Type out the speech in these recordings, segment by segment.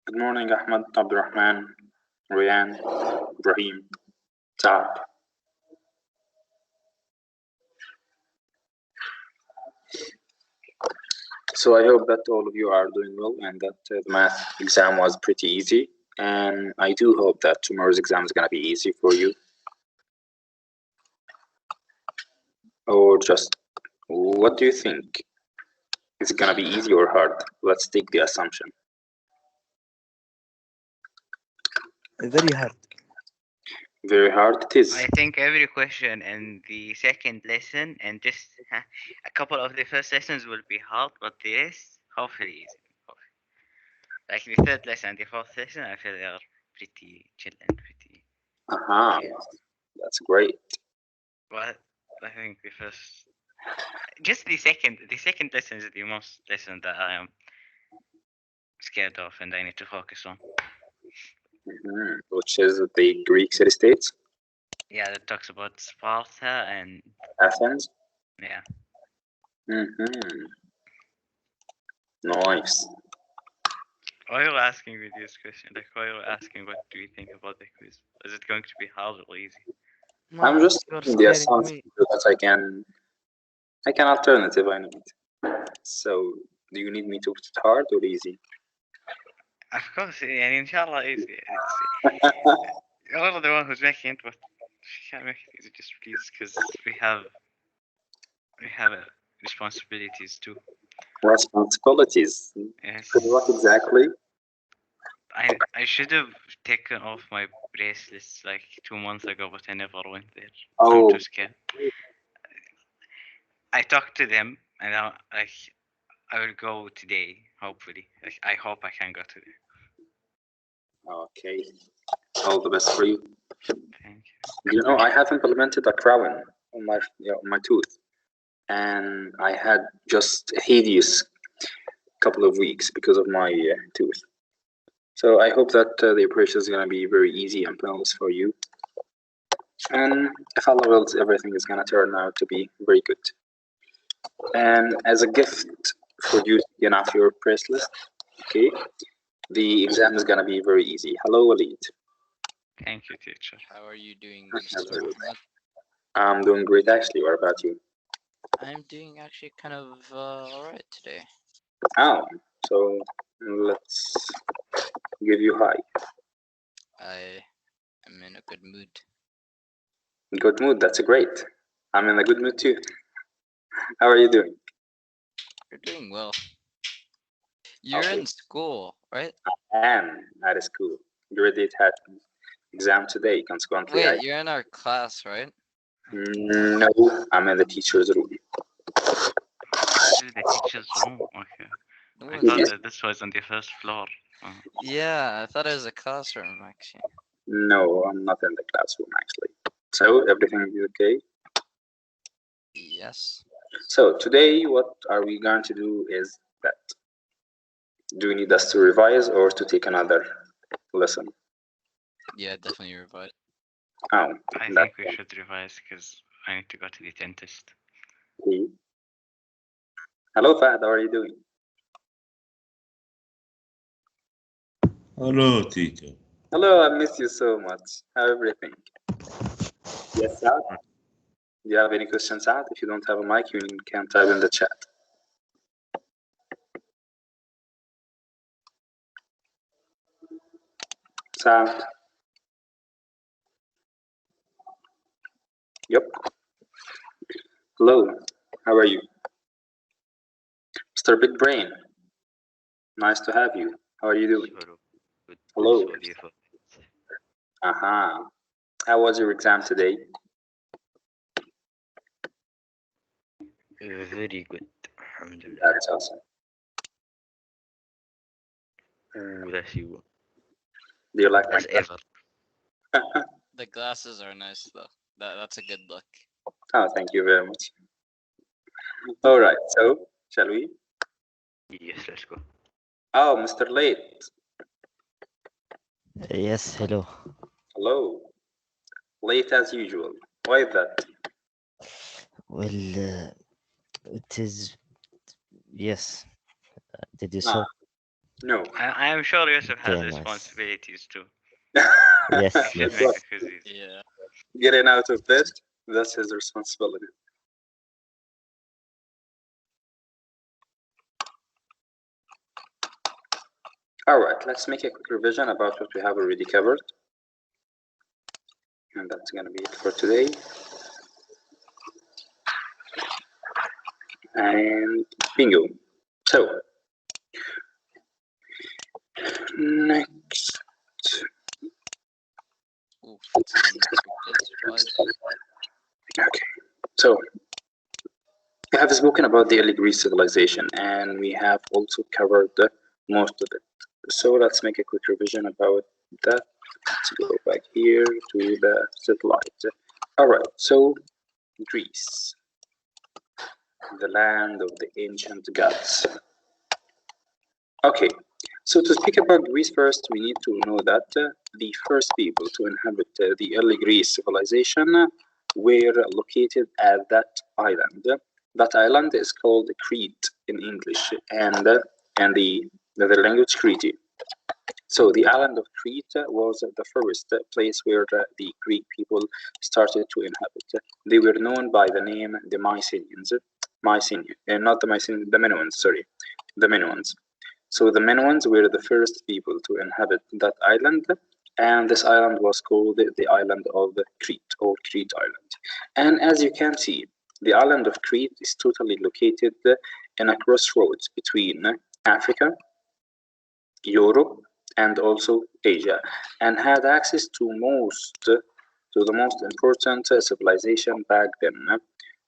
Good morning, Ahmed, Abdurrahman, Ryan, Ibrahim, Saad. So I hope that all of you are doing well and that the math exam was pretty easy. And I do hope that tomorrow's exam is going to be easy for you. Or just, what do you think? Is it going to be easy or hard? Let's take the assumption. Very hard. Very hard it is. I think every question in the second lesson and just a couple of the first lessons will be hard, but the rest hopefully easy. Like the third lesson and the fourth lesson, I feel they are pretty chill and pretty. That's great. But I think the first, just the second lesson is the most lesson that I am scared of and I need to focus on. Which is the Greek city-states? Yeah, that talks about Sparta and Athens? Yeah. Nice. Why are you asking me this question? Like, why are you asking what do you think about the quiz? Is it going to be hard or easy? No, I'm just you're taking the scaring assumption me. that I can alternative I need. So, do you need me to put it hard or easy? Of course, يعني inshallah easy. You're the one who's making it, but she can't make it easy just please, because we have responsibilities too. Responsibilities? Yes. What exactly? I should have taken off my bracelets like 2 months ago, but I never went there. Oh. I'm too scared. I talked to them, and I will go today, hopefully. I hope I can go today. Okay. All the best for you. Thank you. You know, I have implemented a crown on my tooth, and I had just a hideous couple of weeks because of my tooth. So I hope that the operation is going to be very easy and painless for you. And if Allah wills, everything is going to turn out to be very good. And as a gift for you to get off your bracelet, okay, the exam is going to be very easy. Hello, Walid. Thank you, teacher. How are you doing, Mr. Ahmed? I'm doing great, actually. What about you? I'm doing actually kind of alright today. Oh, so let's give you high. I am in a good mood. Good mood, that's great. I'm in a good mood too. How are you doing? You're doing well. You're in school, right? I am at school. Graduate had exam today, consequently. Wait, you're in our class, right? No, I'm in the teacher's room. Actually, the teacher's room? Okay. I thought that this was on the first floor. Yeah, I thought it was a classroom, actually. No, I'm not in the classroom, actually. So, everything is okay? Yes. So, today, what are we going to do is that. Do you need us to revise or to take another lesson? Yeah, definitely revise. Oh, I think we should revise because I need to go to the dentist. Okay. Hello, Fahd. How are you doing? Hello, teacher. Hello, I miss you so much. How everything? Yes, Saad? Do you have any questions, Saad? If you don't have a mic, you can type in the chat. Saad? Yep. Hello, how are you? Mr. Big Brain. Nice to have you. How are you doing? Hello. Aha. How was your exam today? Very good. Alhamdulillah. That's awesome. That's you. Do you like As ever. The glasses are nice, though. That's a good look. Oh, thank you very much. All right, so shall we? Yes, let's go. Oh, Mr. Late. Yes, hello. Hello. Late as usual. Why is that? Well, it is. Yes. Did you Ah, saw? no. I am sure Yusuf has Okay, nice. responsibilities too. Yes, He should yes. make a quizzes. Yeah. Getting out of bed, that's his responsibility. All right, let's make a quick revision about what we have already covered. And that's going to be it for today. And bingo. So, next. Oof, it's on page 5. Okay, so we have spoken about the early Greece civilization, and we have also covered most of it. So let's make a quick revision about that. Let's go back here to the satellite. All right, so Greece, the land of the ancient gods. Okay, so to speak about Greece first, we need to know that the first people to inhabit the early Greece civilization were located at that island. That island is called Crete in English, and the language Crete. So the island of Crete was the first place where the Greek people started to inhabit. They were known by the name the Mycenaeans. Not the Mycenaeans, the Minoans, sorry. The Minoans. So the Minoans were the first people to inhabit that island, and this island was called the island of Crete, or Crete Island. And as you can see, the island of Crete is totally located in a crossroads between Africa, Europe, and also Asia, and had access to the most important civilization back then,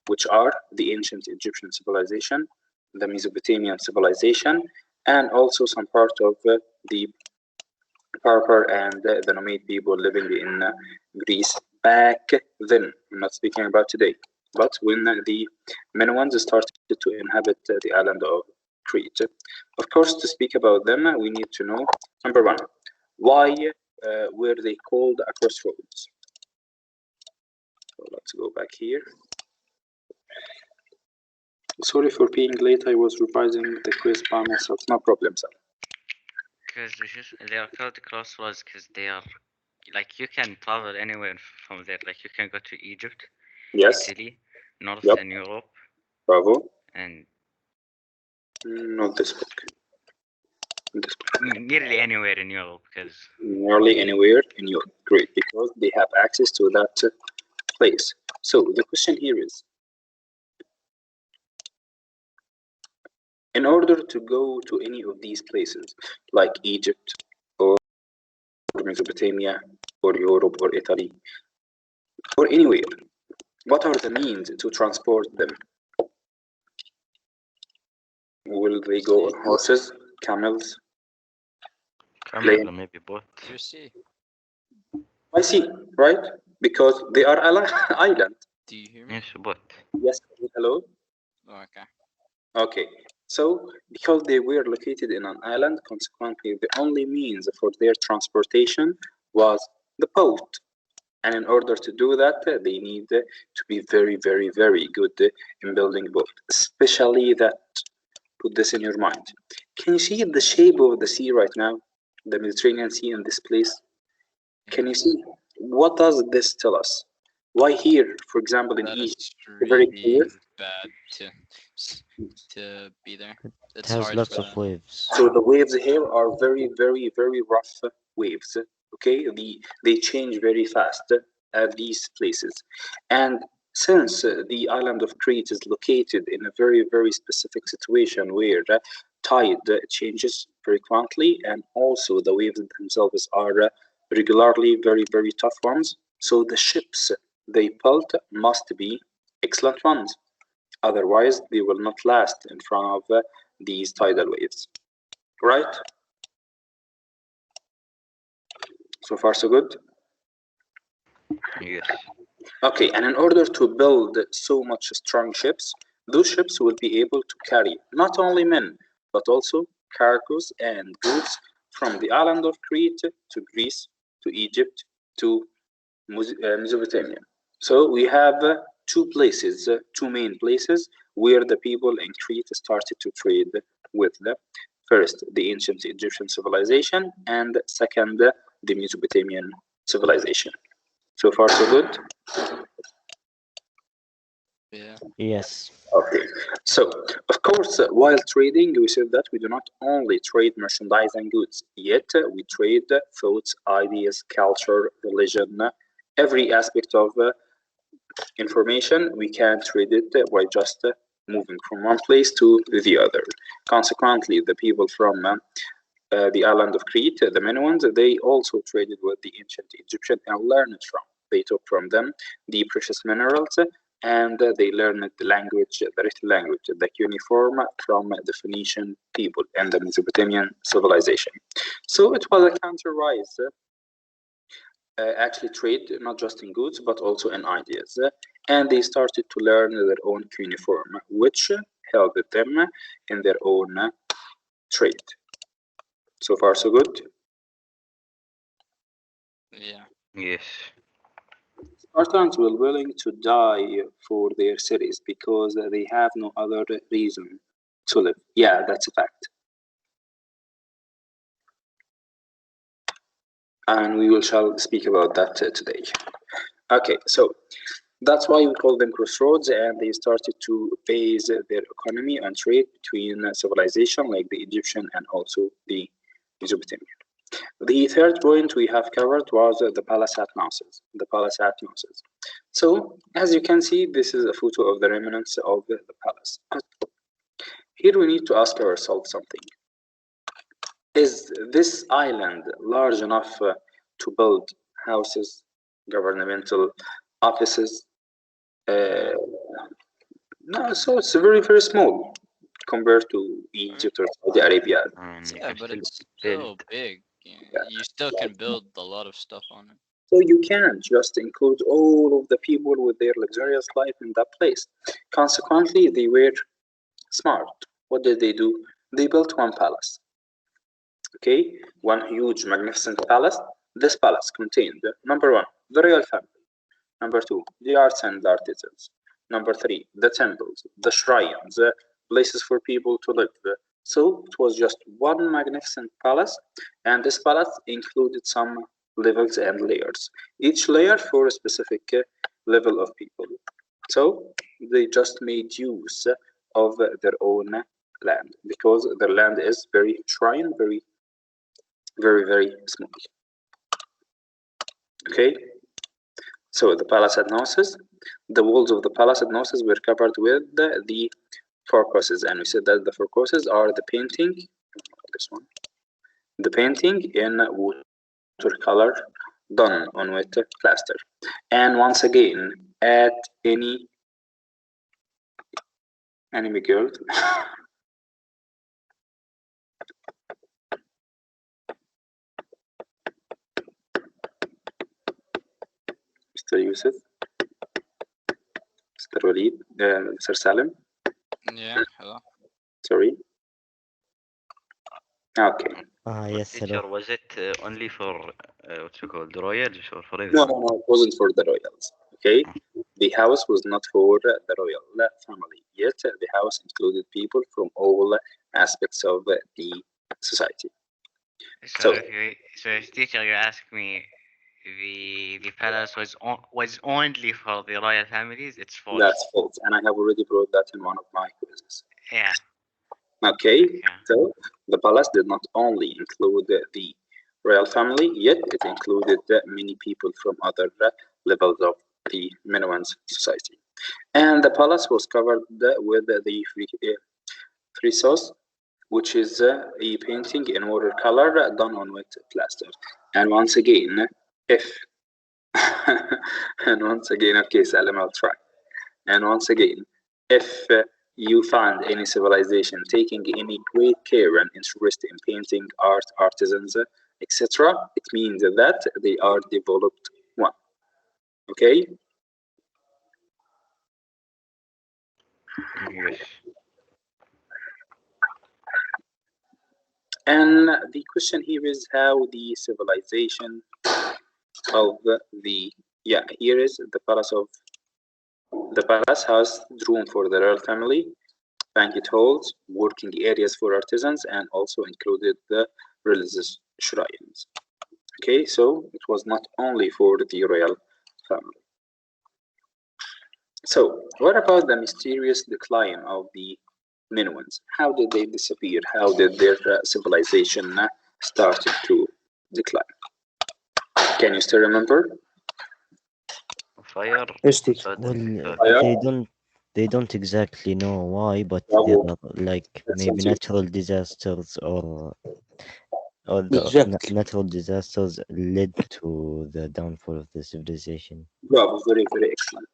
which are the ancient Egyptian civilization, the Mesopotamian civilization, and also some part of the Berber and the nomad people living in Greece back then. I'm not speaking about today, but when the Minoans started to inhabit the island of Crete. Of course, to speak about them, we need to know, number one, why were they called a crossroads? So let's go back here. Sorry for being late. I was revising the quiz by myself. No problem, sir. Because they are called crossroads because they are like you can travel anywhere from there. Like you can go to Egypt, Yes. Italy, Yep. Northern Europe, Bravo. and Not this book. This book. nearly anywhere in Europe. Because Nearly anywhere in Europe. Great, because they have access to that place. So the question here is, in order to go to any of these places, like Egypt or Mesopotamia or Europe or Italy or anywhere, what are the means to transport them? Will they go on horses, camels, Camel plane? or maybe boat. You see. I see, right? Because they are island. Do you hear me? Yes, boat. Yes, hello? Oh, okay. Okay, so because they were located in an island, consequently, the only means for their transportation was the boat. And in order to do that, they need to be very, very, very good in building boat, especially that. Put this in your mind. Can you see the shape of the sea right now? The Mediterranean Sea in this place? Can you see? What does this tell us? Why here, for example, in That Egypt, it's very really clear? bad to be there. It It's has hard lots for of them. waves. So the waves here are very, very, very rough waves. Okay, they change very fast at these places, and since the island of Crete is located in a very, very specific situation where tide changes frequently, and also the waves themselves are regularly very, very tough ones. So the ships they built must be excellent ones. Otherwise, they will not last in front of these tidal waves. Right? So far, so good? Yes. Okay, and in order to build so much strong ships, those ships will be able to carry not only men, but also cargoes and goods from the island of Crete to Greece, to Egypt, to Mesopotamia. So we have two main places where the people in Crete started to trade with them. First, the ancient Egyptian civilization, and second, the Mesopotamian civilization. So far, so good? Yeah. Yes. Okay. So, of course, while trading, we said that we do not only trade merchandise and goods, yet we trade thoughts, ideas, culture, religion, every aspect of information. We can trade it by just moving from one place to the other. Consequently, the people from the island of Crete, the Minoans, they also traded with the ancient Egyptian and learned from. They took from them the precious minerals, and they learned the language, the written language, the cuneiform from the Phoenician people and the Mesopotamian civilization. So it was a counter-rise, actually trade not just in goods but also in ideas. And they started to learn their own cuneiform, which helped them in their own trade. So far, so good. Yeah. Yes. Spartans were willing to die for their cities because they have no other reason to live. Yeah, that's a fact. And we shall speak about that today. Okay, so that's why we call them crossroads, and they started to base their economy on trade between civilization like the Egyptian and also the Mesopotamian. The third point we have covered was the palace at Knossos. The palace at Knossos. So, as you can see, this is a photo of the remnants of the palace. Here we need to ask ourselves something. Is this island large enough to build houses, governmental offices? No, so it's very, very small compared to Egypt or Saudi Arabia. And you Yeah, can but still it's still build. big. Yeah. You still can build a lot of stuff on it. So you can't just include all of the people with their luxurious life in that place. Consequently, they were smart. What did they do? They built one palace. Okay, one huge, magnificent palace. This palace contained number one, the royal family. Number two, the arts and artisans. Number three, the temples, the shrines, places for people to live. So it was just one magnificent palace, and this palace included some levels and layers, each layer for a specific level of people. So they just made use of their own land because their land is very shrine, very, very, very small. Okay. So the palace at Knossos, the walls of the palace at Knossos were covered with the four crosses, and we said that the four crosses are the painting, this one, the painting in watercolor done on wet plaster. And once again, at any enemy girl, Mr. Yusuf, Mr. Walid, Mr. Salim, Yeah. Hello. sorry. Okay. Yes, Teacher, hello. was it only for what's it called, the royals or for No, everyone? no, no, it wasn't for the royals. Okay, the house was not for the royal family. Yet the house included people from all aspects of the society. So So if teacher, you ask me, the palace was only for the royal families. It's false. that's false, and I have already brought that in one of my quizzes. Yeah. Okay, Okay. so the palace did not only include the royal family, yet it included many people from other levels of the Minoans society. And the palace was covered with the frisos, which is a painting in watercolor done on wet plaster. And once again, if and once again, okay, Salim, I'll try. And once again, if you find any civilization taking any great care and interest in painting, art, artisans, etc., it means that they are developed one. Okay? Yes. And the question here is how the civilization of the, yeah, here is the palace of the palace housed room for the royal family, banquet halls, working areas for artisans, and also included the religious shrines. Okay, so it was not only for the royal family. So, what about the mysterious decline of the Minoans? How did they disappear? How did their civilization started to decline? Can you still remember? Fire. ايش تك؟ sudden Well, fire. they don't exactly know why, but Bravo. there are like That's maybe something. natural disasters or the Exactly. natural disasters led to the downfall of the civilization. Bravo, very, very excellent.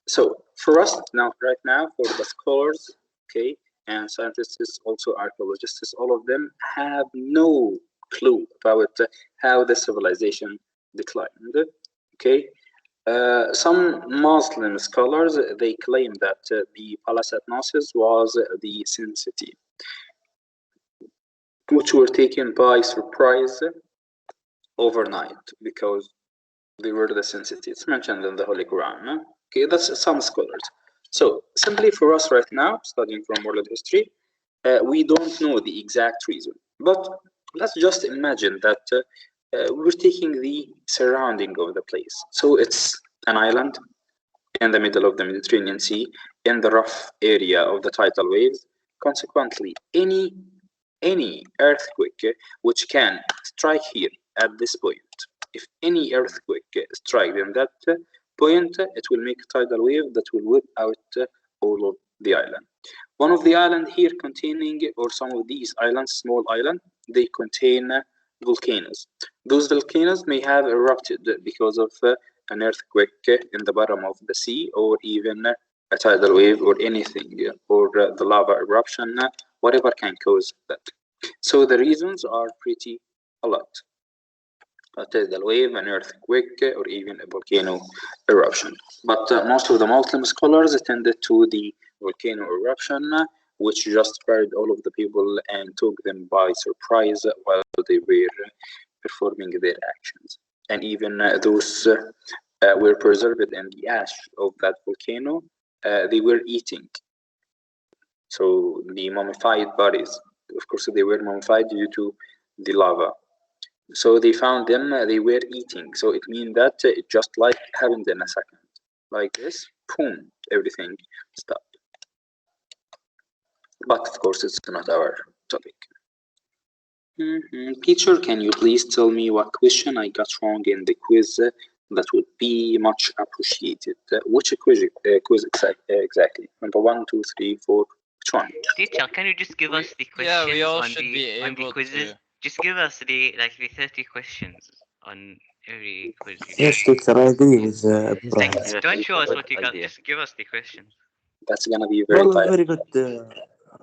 So for us now, right now, for the scholars, okay, and scientists, also archaeologists, all of them have no clue about how the civilization declined. Okay, some Muslim scholars they claim that the palace at Knossos was the Sin City, which were taken by surprise overnight because they were the Sin City. It's mentioned in the Holy Quran. Okay, that's some scholars. So simply for us right now, studying from world history, we don't know the exact reason. But let's just imagine that we're taking the surrounding of the place. So it's an island in the middle of the Mediterranean Sea, in the rough area of the tidal waves. Consequently, any earthquake which can strike here at this point, if any earthquake strikes in that point, it will make a tidal wave that will whip out all of the island. One of the island here containing, or some of these islands, small island, they contain volcanoes. Those volcanoes may have erupted because of an earthquake in the bottom of the sea, or even a tidal wave, or anything, or the lava eruption, whatever can cause that. So the reasons are pretty a lot. A tidal wave, an earthquake, or even a volcano eruption. But most of the Muslim scholars attended to the volcano eruption, which just scared all of the people and took them by surprise while they were performing their actions. And even those were preserved in the ash of that volcano, they were eating. So the mummified bodies, of course, they were mummified due to the lava. So they found them, they were eating. So it means that it just like happened in a second. Like this, boom, everything stopped. But of course, it's not our topic. Teacher, can you please tell me what question I got wrong in the quiz? That would be much appreciated. Which quiz exactly? Number 1, 2, 3, 4. Which one? Teacher, can you just give us the questions Yeah, we all on should the be on the able quizzes? to. Just give us the 30 questions on every quiz. Yes, teacher, I agree with Ibrahim. Like, Yes, don't it's show a us good what you got. idea. Just give us the questions. That's gonna be very Well, tight. very good So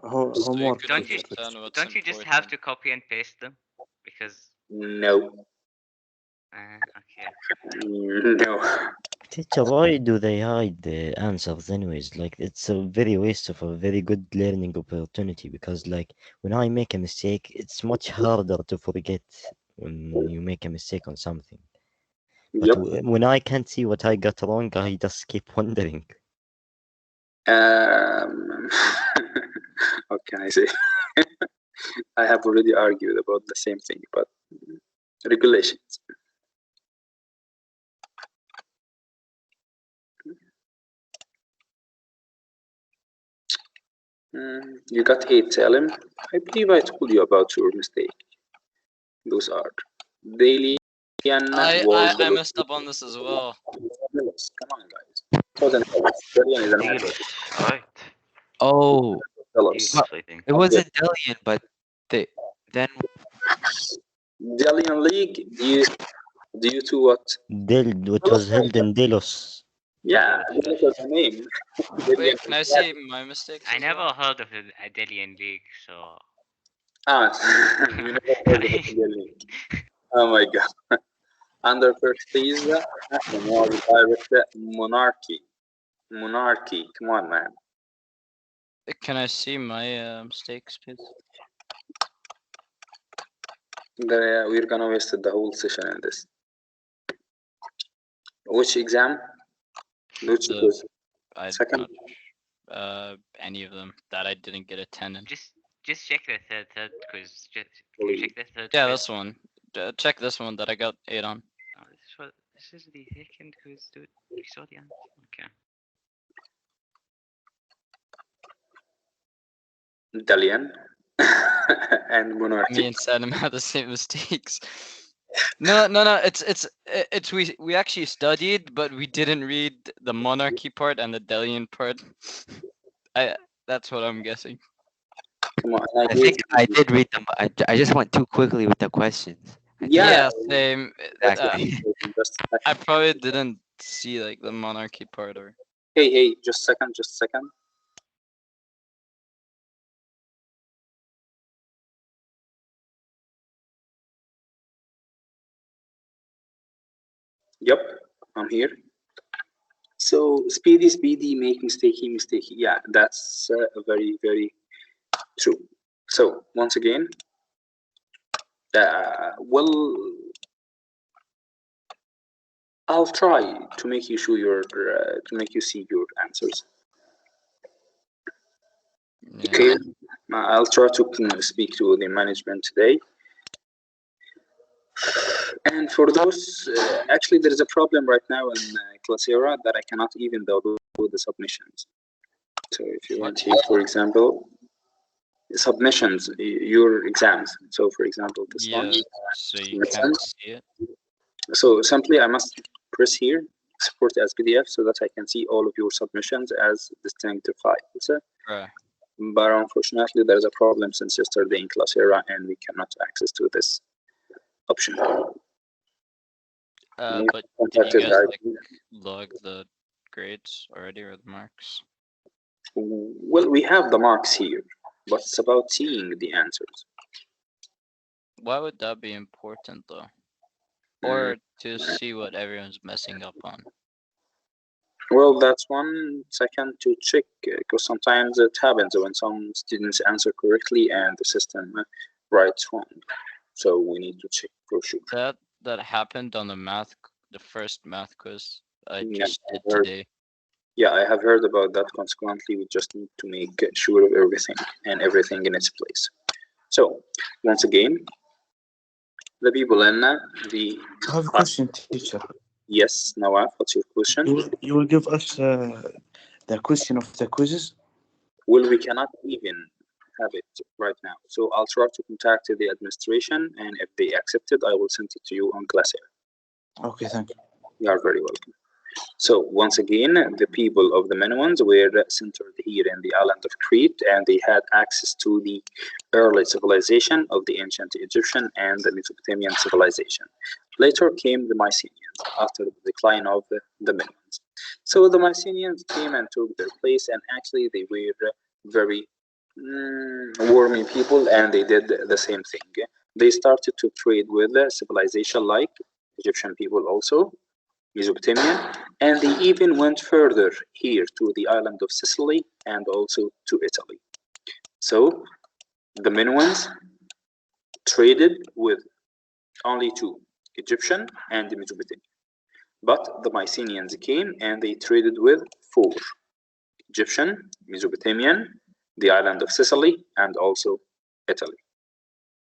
we homework, could Don't you- teacher. understand what's Don't you just have to important. copy and paste them? Because No. okay. No. Teacher, why do they hide the answers anyways? Like it's a very waste of a very good learning opportunity because like when I make a mistake, it's much harder to forget when you make a mistake on something. But Yep. when I can't see what I got wrong, I just keep wondering. What can I say? I have already argued about the same thing, but regulations. You got 8, Salim. I believe I told you about your mistake. Those are Dalian was I messed up on this as well. Come on, guys. Trojan Dalian is an Delos, right? Oh, Delos. well, Delos, I think. it wasn't Delian, but then Dalian League due to what? Which was held in Delos. Yeah, Delos, Delos yes. was the name. Wait, can I see my mistakes I as never well? heard of the Adelian League, so You never heard of the Dalian League. Oh my god. Under prestige, was direct monarchy. Monarchy. Come on, man. Can I see my mistakes, please? We're gonna waste the whole session in this. Which exam? Which The quiz? I Second. not any of them that I didn't get a 10 in. Just check the third quiz. Just Please. check the third. Yeah, quiz. this one. Check this one that I got 8 on. Oh, this is the second quiz, dude. We saw the answer. Okay. Dalian and Me monarchy. and Saddam had the same mistakes. No. It's we actually studied, but we didn't read the monarchy part and the Delian part. That's what I'm guessing. Come on, I think I did read them. I just went too quickly with the questions. I think- Yeah. Same. Exactly. Just a I second. probably didn't see like the monarchy part or. Hey, just a second. Yep, I'm here. So speedy, make mistakey. Yeah, that's very, very true. So once again, well, I'll try to make you show your to make you see your answers. Yeah. Okay, I'll try to speak to the management today. And for those, actually, there is a problem right now in Classera that I cannot even download the submissions. So if you want here, for example, submissions, your exams. So for example, this one. Yeah. So you can't see it. So simply I must press here, export as PDF, so that I can see all of your submissions as distinct files. Right. But unfortunately, there's a problem since yesterday in Classera, and we cannot access to this option. But did you guys like log the grades already or the marks? Well, we have the marks here, but it's about seeing the answers. Why would that be important though? Or to see what everyone's messing up on? Well, that's one. Second, to check, because sometimes it happens when some students answer correctly and the system writes wrong. So we need to check for sure. That happened on the first math quiz I Yeah, just did heard. today. Yeah, I have heard about that. Consequently, we just need to make sure of everything and everything in its place. So, once again, the people in the... I have a question, teacher. Yes, Nawaf, what's your question? You will give us the question of the quizzes? Well, we cannot even have it right now. So I'll try to contact the administration, and if they accept it, I will send it to you on Classera. Okay, thank you. You are very welcome. So once again, the people of the Minoans were centered here in the island of Crete, and they had access to the early civilization of the ancient Egyptian and the Mesopotamian civilization. Later came the Mycenaeans after the decline of the Minoans. So the Mycenaeans came and took their place, and actually they were very warming people, and they did the same thing. They started to trade with civilization like Egyptian people also, Mesopotamian, and they even went further here to the island of Sicily and also to Italy. So the Minoans traded with only two, Egyptian and the Mesopotamian. But the Mycenaeans came and they traded with four, Egyptian, Mesopotamian, the island of Sicily, and also Italy.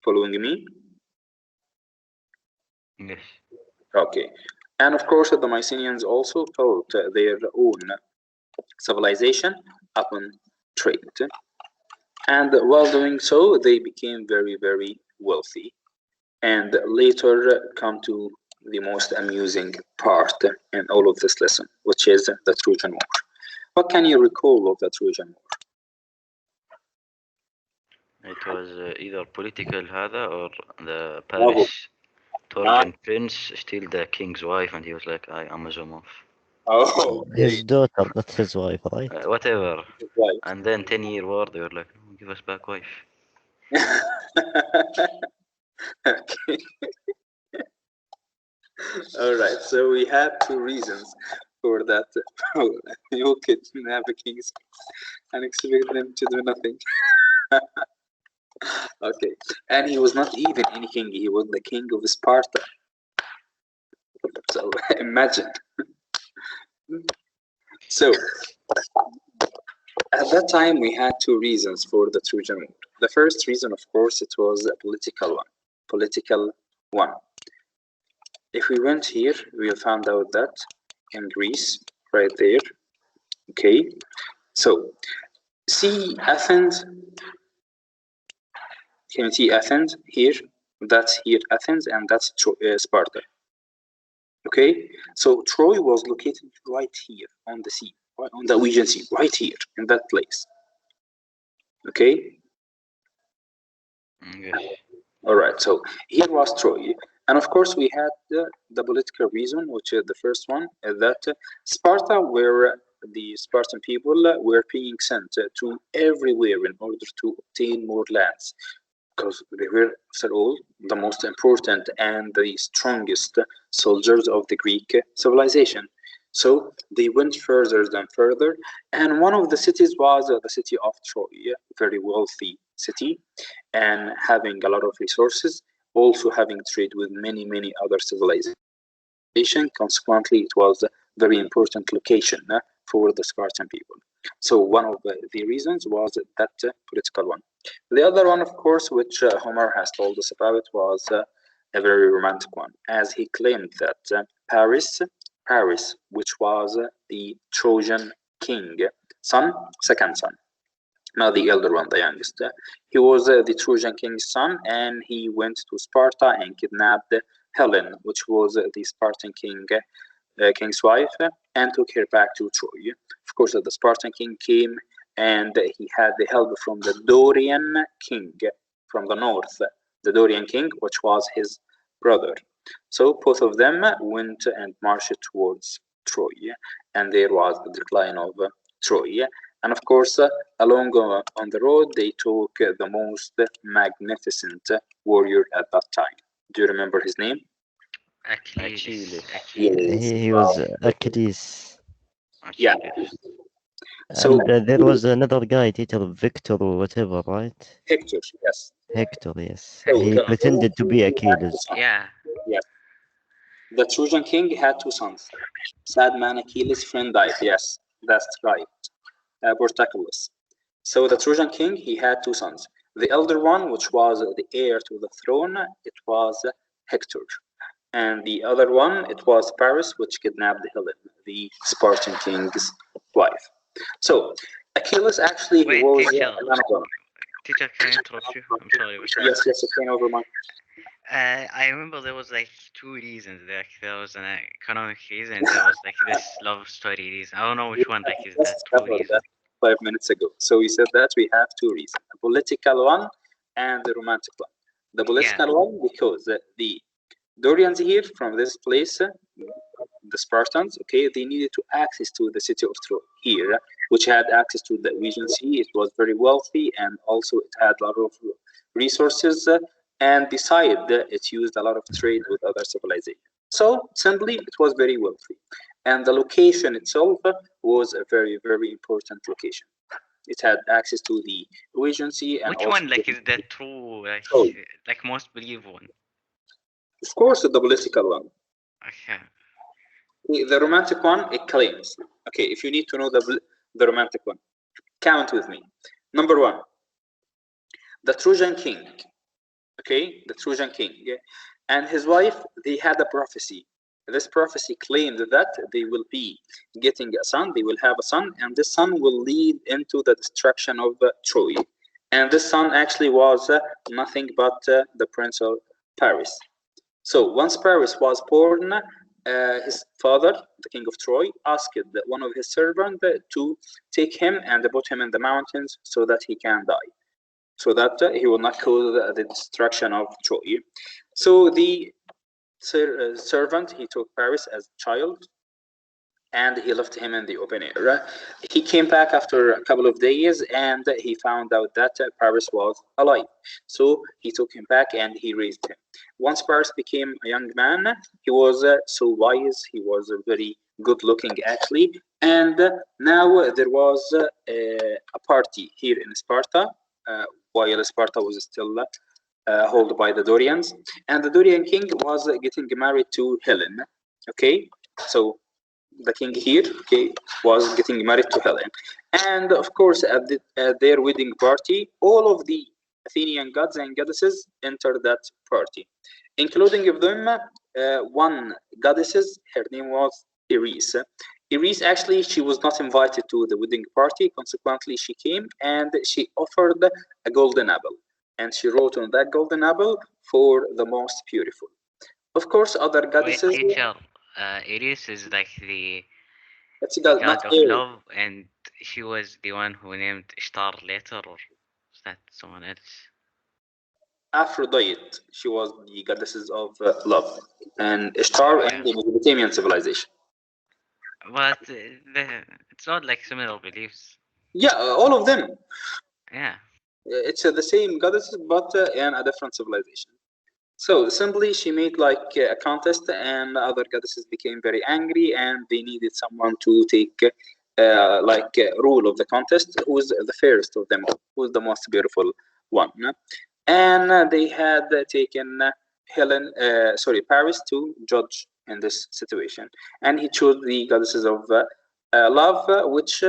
Following me? Yes. Okay. And of course, the Mycenaeans also built their own civilization upon trade. And while doing so, they became very, very wealthy. And later come to the most amusing part in all of this lesson, which is the Trojan War. What can you recall of the Trojan War? It was either political هذا or the Paris Trojan prince steal the king's wife, and he was like, I am a Zomov. Oh, His daughter, not his wife, right? Whatever. right. And then 10-year war, they were like, "No, give us back wife." Okay. All right. So we have two reasons for that. You kidnap a kings and expect them to do nothing. Okay. And he was not even any king. He was the king of Sparta. So imagine. So at that time, we had two reasons for the Trojan War. The first reason, of course, it was a political one. Political one. If we went here, we'll find out that in Greece, right there. Okay. So see Athens. Can you see Athens here? That's here Athens, and that's Sparta. Okay. So Troy was located right here on the sea, right on the Aegean Sea, right here in that place. Okay. Yes. All right. So here was Troy, and of course we had the political reason, which is the first one, that Sparta, where the Spartan people were being sent to everywhere in order to obtain more lands, because they were, after all, the most important and the strongest soldiers of the Greek civilization. So they went further than further, and one of the cities was the city of Troy, a very wealthy city, and having a lot of resources, also having trade with many other civilizations. Consequently, it was a very important location for the Spartan people. So one of the reasons was that political one. The other one, of course, which Homer has told us about, was a very romantic one, as he claimed that Paris, which was the Trojan king, second son, not the elder one, the youngest. He was the Trojan king's son, and he went to Sparta and kidnapped Helen, which was the Spartan king's wife, and took her back to Troy. Of course, the Spartan king came, and he had the help from the Dorian king from the north, the Dorian king, which was his brother. So both of them went and marched towards Troy, and there was the decline of Troy. And of course, along on the road, they took the most magnificent warrior at that time. Do you remember his name? Achilles. Achilles. He was Achilles. Yeah. Achilles. So And there was another guy titled Victor or whatever, right? Hector, yes. Hector, yes. So He the pretended to be Achilles. Yeah. Yes. The Trojan king had two sons. Sad man Achilles' friend died. Yes, that's right. Portacus. So the Trojan king, he had two sons. The elder one, which was the heir to the throne, it was Hector. And the other one, it was Paris, which kidnapped Helen, the Spartan king's wife. So Achilles actually he Wait, was teacher. none of them. Teacher, can I interrupt you? I'm sorry. Yes, yes, it came over my. I remember there was like two reasons. Like there was an economic reason, and there was like this love story reason. I don't know which one like is the Just true covered reason. that 5 minutes ago. So we said that we have two reasons: the political one and the romantic one. The political one because the Dorians here from this place, the Spartans, okay, they needed to access to the city of Troy here, which had access to the Aegean Sea. It was very wealthy, and also it had a lot of resources. And besides, it used a lot of trade with other civilizations. So simply, it was very wealthy, and the location itself was a very important location. It had access to the Aegean Sea and Which also one like to is the true Troy. like most believed one? Of course, the political one. Okay. The romantic one, it claims. Okay, if you need to know the romantic one, count with me. Number one, the Trojan king. Okay, the Trojan king, and his wife, they had a prophecy. This prophecy claimed that they will be getting a son, they will have a son, and this son will lead into the destruction of Troy. And this son actually was nothing but the Prince of Paris. So once Paris was born, his father, the king of Troy, asked one of his servants to take him and put him in the mountains so that he can die, so that he will not cause the destruction of Troy. So the servant, he took Paris as a child, and he left him in the open air. He came back after a couple of days, and he found out that Paris was alive. So he took him back and he raised him. Once Paris became a young man, he was so wise, he was very good looking actually, and now there was a party here in Sparta, while Sparta was still held by the Dorians, and the Dorian king was getting married to Helen. Okay, so the king here, okay, was getting married to Helen. And of course, at their wedding party, all of the Athenian gods and goddesses entered that party, including of them one goddesses. Her name was Eris. Eris, actually, she was not invited to the wedding party. Consequently, she came and she offered a golden apple. And she wrote on that golden apple, for the most beautiful. Of course, other Wait, goddesses. teacher. Ares is like the It's a god, not god of Ares. love, and she was the one who named Ishtar later, or was that someone else? Aphrodite. She was the goddesses of love, and Ishtar in the Mesopotamian civilization. But it's not like similar beliefs. Yeah, all of them. Yeah. It's the same goddesses, but in a different civilization. So simply, she made like a contest, and other goddesses became very angry, and they needed someone to take rule of the contest. Who's the fairest of them all? Who's the most beautiful one? And they had taken Paris to judge in this situation, and he chose the goddesses of love, which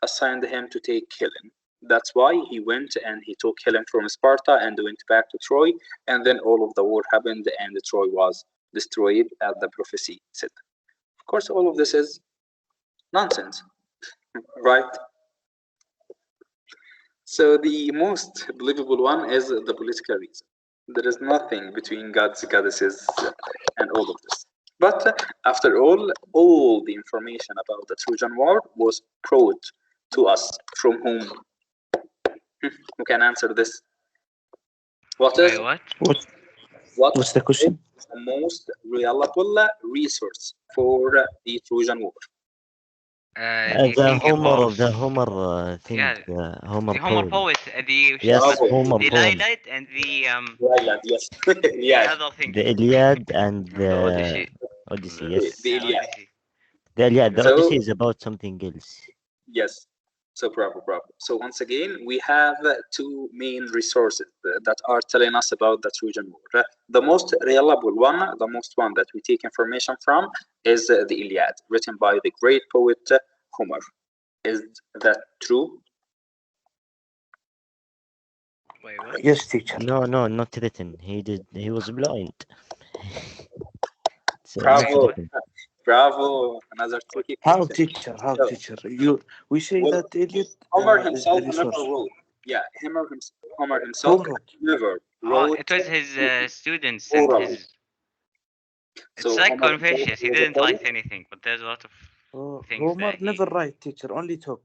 assigned him to take Helen. That's why he went and he took Helen from Sparta and went back to Troy, and then all of the war happened and Troy was destroyed as the prophecy said. Of course, all of this is nonsense, right? So the most believable one is the political reason. There is nothing between gods, goddesses, and all of this. But after all the information about the Trojan War was brought to us from whom? Who can answer this? What is Wait, what? What's the question? the most reliable resource for the Trojan War? The The King Homer, of the Homer thing, Yeah, the Homer the Homer poem. poet, Yes, Bravo. Homer the poem. Lilith and the Iliad, yes. the Iliad. other thing. The Iliad and The Odyssey. Odyssey, The- yes. The Iliad. Odyssey. The Iliad, the So- Odyssey is about something else. Yes. So bravo. So once again, we have two main resources that are telling us about the Trojan War. The most reliable one, the most one that we take information from, is the Iliad, written by the great poet Homer. Is that true? Wait, what? Yes, teacher. No, not written. He was blind. So, Bravo. not written. Bravo. Another tricky How, question. teacher? How, So- teacher? We say Well, that Eliot Homer is himself the never resource. wrote. Yeah, Homer himself Who wrote? never Oh, wrote. it was his students and orally. his. It's So like Homer himself Confucius. He was a didn't poet. write anything, but there's a lot of things Homer that he. never write, teacher. Only talk.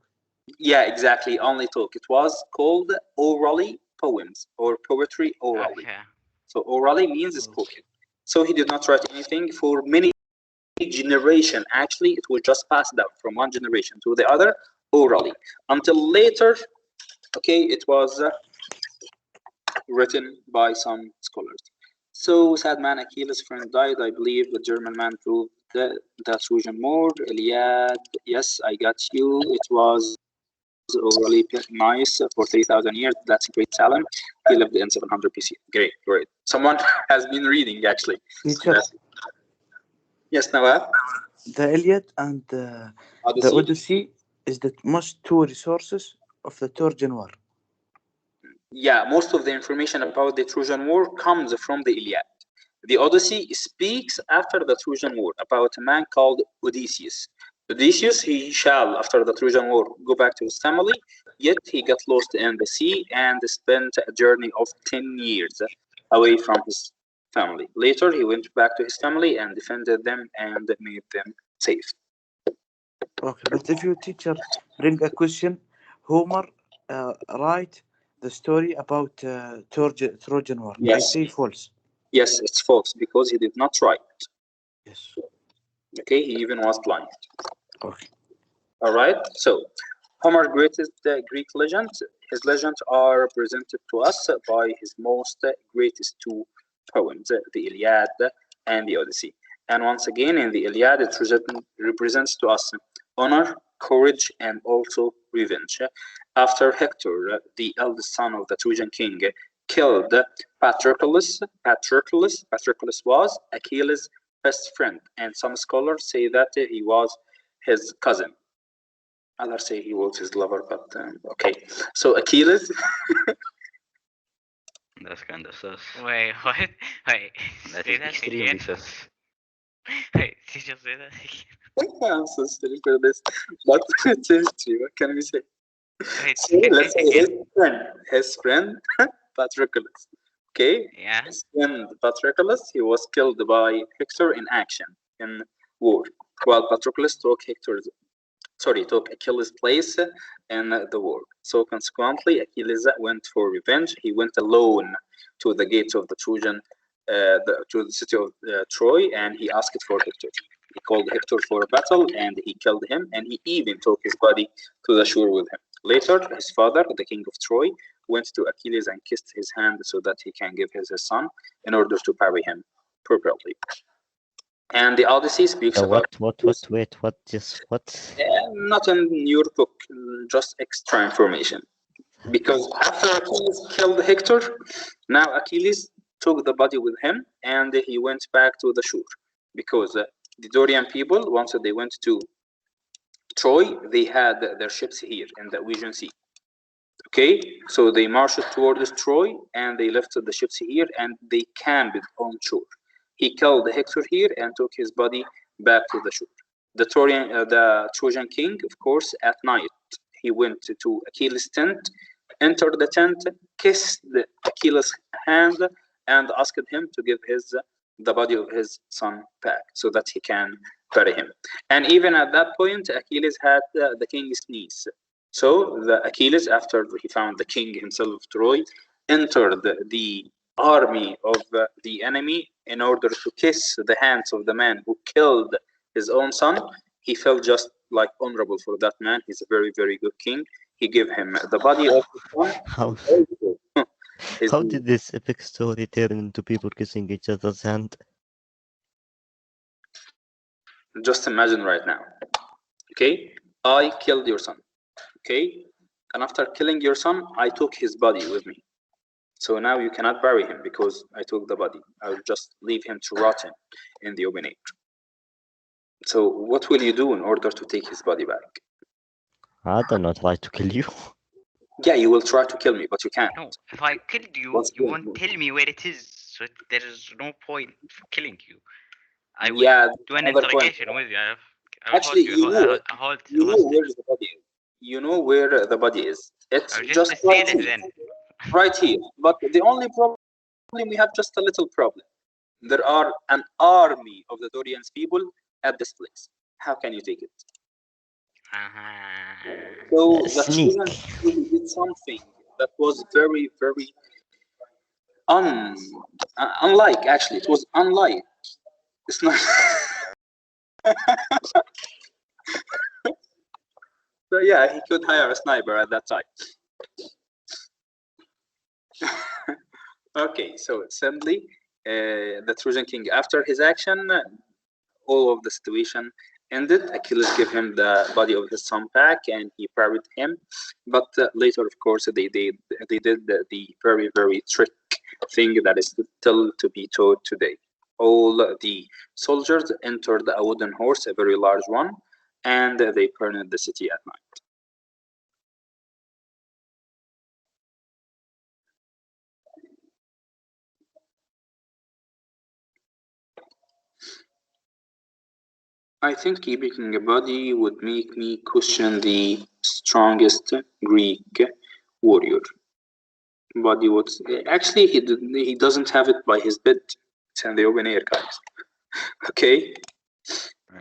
Yeah, exactly. Only talk. It was called orally poems or poetry orally. Okay. So orally means spoken. So he did not write anything for many generation. Actually, it was just passed down from one generation to the other orally until later. Okay, it was written by some scholars. So sad man Achilles' friend died. I believe the German man proved the Trojan War. Iliad. Yes, I got you. It was orally nice for 3,000 years. That's a great talent. He lived in 700 BC. Great. Someone has been reading actually. Teacher, Yes, Nawab. the Iliad and the Odyssey is the most two resources of the Trojan War. Yeah, most of the information about the Trojan War comes from the Iliad. The Odyssey speaks after the Trojan War about a man called Odysseus. Odysseus, he shall, after the Trojan War, go back to his family, yet he got lost in the sea and spent a journey of 10 years away from his family. Later, he went back to his family and defended them and made them safe. Okay, but if your teacher bring a question, Homer write the story about Trojan War. I Yes. say false. Yes, it's false because he did not write. Yes. Okay, he even was blind. Okay. All right, so Homer's greatest Greek legends, his legends are presented to us by his most greatest two poems, the Iliad and the Odyssey. And once again, in the Iliad, it represents to us honor, courage, and also revenge. After Hector, the eldest son of the Trojan king, killed Patroclus was Achilles' best friend, and some scholars say that he was his cousin. Others say he was his lover, but okay. So Achilles, That's kind of sus. Wait, what? Wait, That say is that extremely again. sus. Wait, did you say that again? I'm so sorry for this, but it's history. What can we say? Wait, So can you let's say say it again? his friend Patroclus. Okay, Yeah. his friend Patroclus, he was killed by Hector in action in war, while Patroclus took Achilles' place in the war. So consequently, Achilles went for revenge. He went alone to the gates of the Trojan, to the city of Troy, and he asked for Hector. He called Hector for a battle, and he killed him, and he even took his body to the shore with him. Later, his father, the king of Troy, went to Achilles and kissed his hand so that he can give his son in order to parry him properly. And the Odyssey speaks about Wait, what? not in your book, just extra information. Because after Achilles killed Hector, now Achilles took the body with him and he went back to the shore. Because the Dorian people, once they went to Troy, they had their ships here in the Aegean Sea. Okay, so they marched towards Troy and they left the ships here and they camped on shore. He killed Hector here and took his body back to the shore. The Trojan King, of course, at night, he went to Achilles' tent, entered the tent, kissed Achilles' hand, and asked him to give the body of his son back so that he can bury him. And even at that point, Achilles had the king's niece. So the Achilles, after he found the king himself of Troy, entered the army of the enemy in order to kiss the hands of the man who killed his own son. He felt just like honorable for that man. He's a very, very good king. He gave him the body of his son. How His- how did this epic story turn into people kissing each other's hand? Just imagine right now. Okay, I killed your son. Okay, and after killing your son, I took his body with me. So now you cannot bury him because I took the body. I'll just leave him to rot in the open air. So what will you do in order to take his body back? I don't know, try to kill you. Yeah, you will try to kill me, but you can't. No, if I killed you, What's you good? won't tell me where it is, so there is no point for killing you. I will Yeah, do an another point. interrogation with you. I will Actually, hold you. I hold you know hostage. where the body is. You know where the body is. It's I'll just just right steal it here. then. Right here. But the only problem, we have just a little problem. There are an army of the Dorian people at this place. How can you take it? So the Sneak. Trojan people did something that was very, very unlike. Actually, it was unlike. It's not. So yeah, he could hire a sniper at that time. Okay, so simply, the Trojan King, after his action, all of the situation ended. Achilles gave him the body of his son back, and he buried him. But later, of course, they did the very, very trick thing that is still to be taught today. All the soldiers entered a wooden horse, a very large one, and they burned the city at night. I think keeping a body would make me question the strongest Greek warrior. Body would actually he doesn't have it by his bed. It's in the open air, guys. Okay.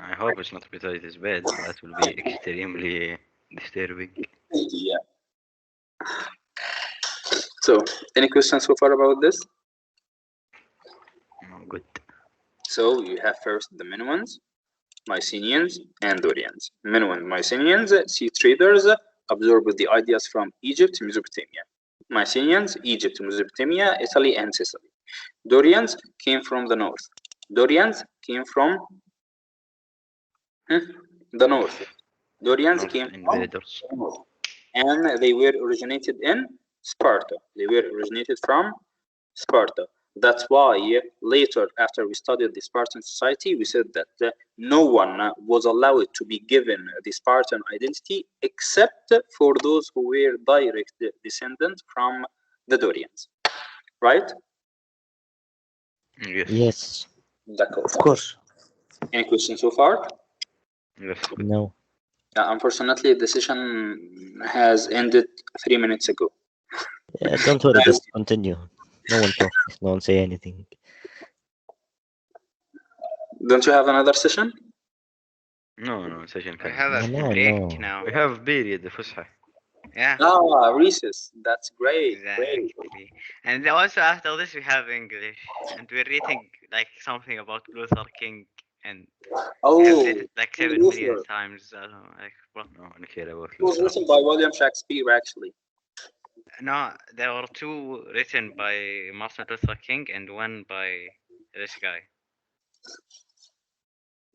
I hope it's not beside his bed. That will be extremely disturbing. Yeah. So, any questions so far about this? Oh, good. So you have first the Minoans, Mycenaeans, and Dorians. Minoan Mycenaeans, sea traders, absorbed the ideas from Egypt, Mesopotamia. Mycenaeans, Egypt, Mesopotamia, Italy, and Sicily. Dorians came from the north. Dorians came from the north. Dorians North came from invaders. the north. And they were originated in Sparta. They were originated from Sparta. That's why later, after we studied the Spartan society, we said that no one was allowed to be given the Spartan identity except for those who were direct descendants from the Dorians, right? Yes. Yes. Of course. Any questions so far? Yes. No. Unfortunately, the session has ended 3 minutes ago. Yeah, don't worry, just continue. No one talks, no one say anything. Don't you have another session? No, session We كان. have a No, break no. now. We have period فسحة. Yeah, Recess. That's great. exactly. And also after this we have English, and we're reading like something about Luther King, and we have read it like 7 million Luther. times. Like, bro. No one care about It was Luther. written by William Shakespeare, actually. No, there were two written by Martin Luther King and one by this guy.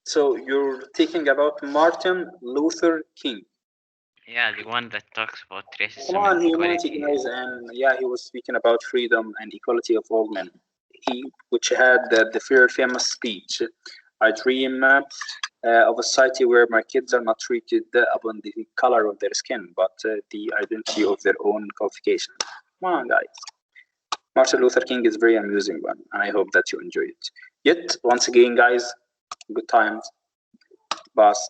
So you're thinking about Martin Luther King. Yeah, the one that talks about racism Come on, and humanity, equality. guys, and yeah, he was speaking about freedom and equality of all men. Which had the very famous speech. I dream of a society where my kids are not treated upon the color of their skin, but the identity of their own qualification. Come on, guys. Martin Luther King is a very amusing one, and I hope that you enjoy it. Yet, once again, guys, good times. Boss.